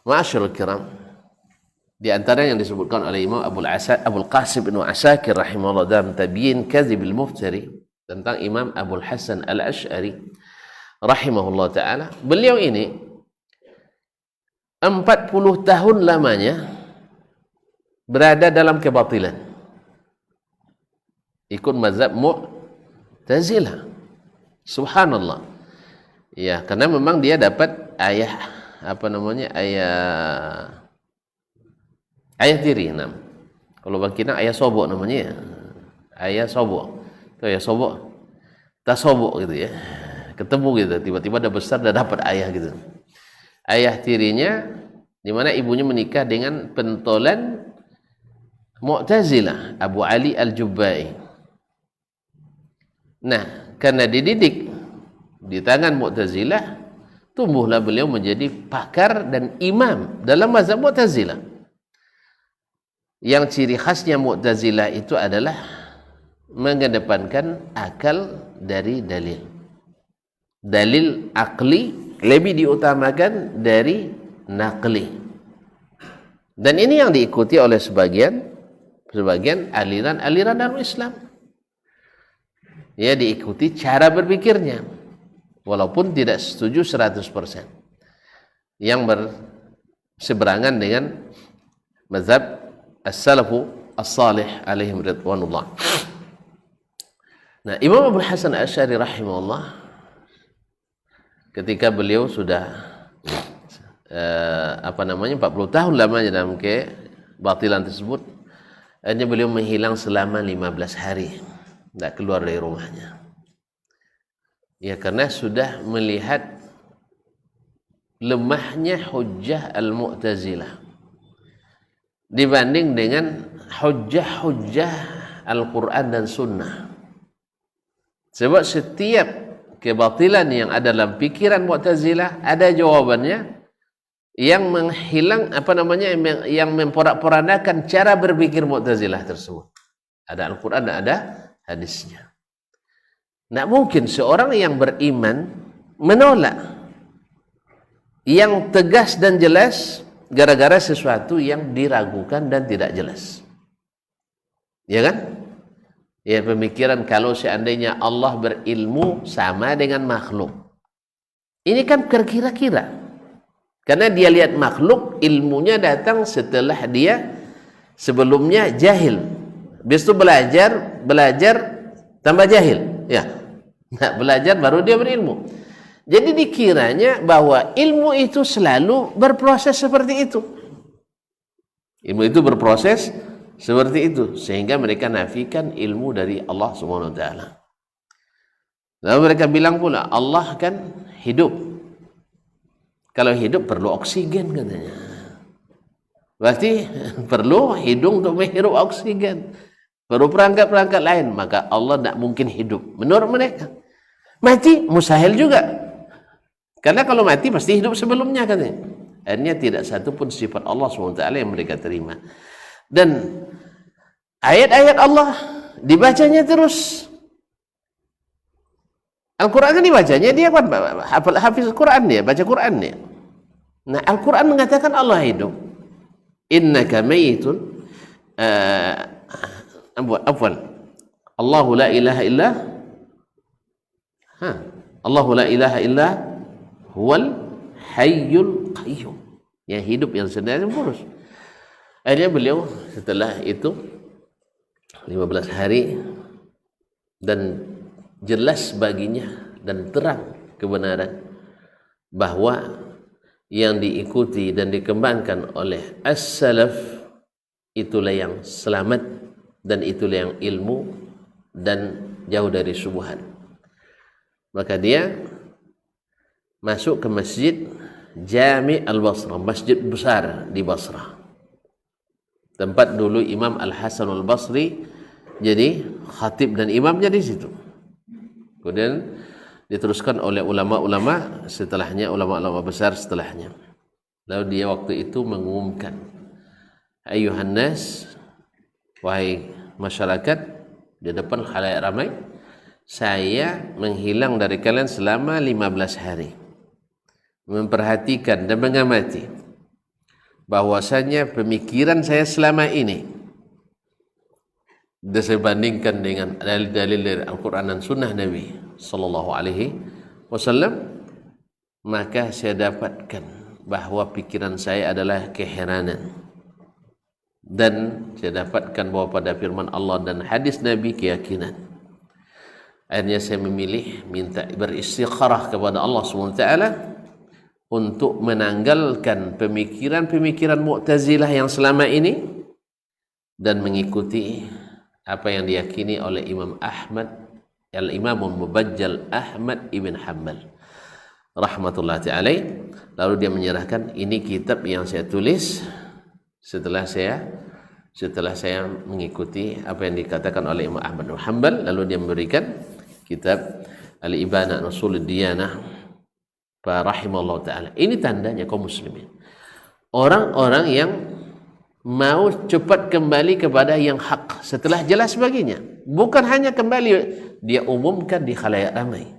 Ma'asyiral kiram, di antara yang disebutkan oleh Imam Abul Qasim bin Asakir rahimahullah dalam Tabyin Kadhibil Muftari tentang Imam Abul Hasan Al-Asy'ari rahimahullah ta'ala, beliau ini 40 tahun lamanya berada dalam kebatilan, ikut mazhab Mu'tazilah. Subhanallah. Ya, karena memang dia dapat ayah tiri, kalau bangkina ayah sobok namanya ya. Ayah sobok. Itu ayah sobok. Tak sobok gitu ya. Ketemu gitu, tiba-tiba dah besar dah dapat ayah gitu. Ayah tirinya di mana ibunya menikah dengan pentolan Mu'tazilah, Abu Ali Al-Jubbai. Nah, karena dididik di tangan Mu'tazilah, tumbuhlah beliau menjadi pakar dan imam dalam mazhab Mu'tazilah. Yang ciri khasnya Mu'tazilah itu adalah mengedepankan akal dari dalil. Dalil akli lebih diutamakan dari nakli. Dan ini yang diikuti oleh sebagian aliran dalam Islam. Ya, diikuti cara berpikirnya, walaupun tidak setuju 100%, yang berseberangan dengan mazhab as-salafu as-salih alaihim ridwanullah. Nah, Imam Abul Hasan Asy'ari rahimahullah, ketika beliau sudah 40 tahun lamanya dalam kebatilan tersebut, akhirnya beliau menghilang selama 15 hari, tidak keluar dari rumahnya. Ya, karena sudah melihat lemahnya hujjah al-Mu'tazilah dibanding dengan hujjah Al-Quran dan Sunnah. Sebab setiap kebatilan yang ada dalam pikiran Mu'tazilah ada jawabannya yang menghilang yang memporak-porandakan cara berpikir Mu'tazilah tersebut. Ada Al-Quran dan ada hadisnya. Tidak mungkin seorang yang beriman menolak yang tegas dan jelas gara-gara sesuatu yang diragukan dan tidak jelas. Ya kan? Ya, pemikiran kalau seandainya Allah berilmu sama dengan makhluk. Ini kan kira-kira. Karena dia lihat makhluk, ilmunya datang setelah dia sebelumnya jahil. Habis itu belajar tambah jahil. Ya. Nah, belajar baru dia berilmu. Jadi dikiranya bahwa ilmu itu selalu berproses seperti itu. Ilmu itu berproses seperti itu, sehingga mereka nafikan ilmu dari Allah Subhanahu wa taala. Lalu mereka bilang pula Allah kan hidup. Kalau hidup perlu oksigen katanya. Berarti perlu hidung untuk menghirup oksigen. Perlu perangkat-perangkat lain, maka Allah tidak mungkin hidup. Menurut mereka, mati mustahil juga. Karena kalau mati pasti hidup sebelumnya katanya. Akhirnya tidak satu pun sifat Allah SWT yang mereka terima. Dan ayat-ayat Allah dibacanya terus. Al-Quran kan dibacanya, dia kan hafiz Al-Quran, dia baca Quran dia. Nah, Al-Quran mengatakan Allah hidup. Innaka mayitun Allahu la ilaha illa Allahu la ilaha illa huwal hayyul qayyum, yang hidup, yang senantiasa kurus. Akhirnya beliau setelah itu 15 hari dan jelas baginya dan terang kebenaran bahwa yang diikuti dan dikembangkan oleh as-salaf itulah yang selamat dan itulah yang ilmu dan jauh dari syubhat. Maka dia masuk ke masjid Jami' al-Basrah, masjid besar di Basrah, tempat dulu Imam Al-Hasan Al-Basri jadi khatib dan imamnya di situ. Kemudian diteruskan oleh ulama-ulama setelahnya, ulama-ulama besar setelahnya. Lalu dia waktu itu mengumumkan, ayuhan nas, wahai masyarakat, di depan khalayak ramai, saya menghilang dari kalian selama 15 hari, memperhatikan dan mengamati bahwasanya pemikiran saya selama ini saya bandingkan dengan dalil-dalil dari Al-Quran dan Sunnah Nabi Sallallahu Alaihi Wasallam, maka saya dapatkan bahwa pikiran saya adalah keheranan, dan saya dapatkan bahwa pada firman Allah dan hadis Nabi keyakinan. Akhirnya saya memilih minta beristikharah kepada Allah SWT untuk menanggalkan pemikiran-pemikiran Mu'tazilah yang selama ini dan mengikuti apa yang diyakini oleh Imam Ahmad, Al-Imamul Mubajjal Ahmad ibn Hanbal rahmatullahi alaih. Lalu dia menyerahkan, ini kitab yang saya tulis setelah saya mengikuti apa yang dikatakan oleh Imam Ahmad bin Hanbal. Lalu dia memberikan kitab Al-Ibana Nusul Diyanah rahimallahu taala. Ini tandanya kaum muslimin, orang-orang yang mau cepat kembali kepada yang hak setelah jelas baginya, bukan hanya kembali dia umumkan di khalayak ramai.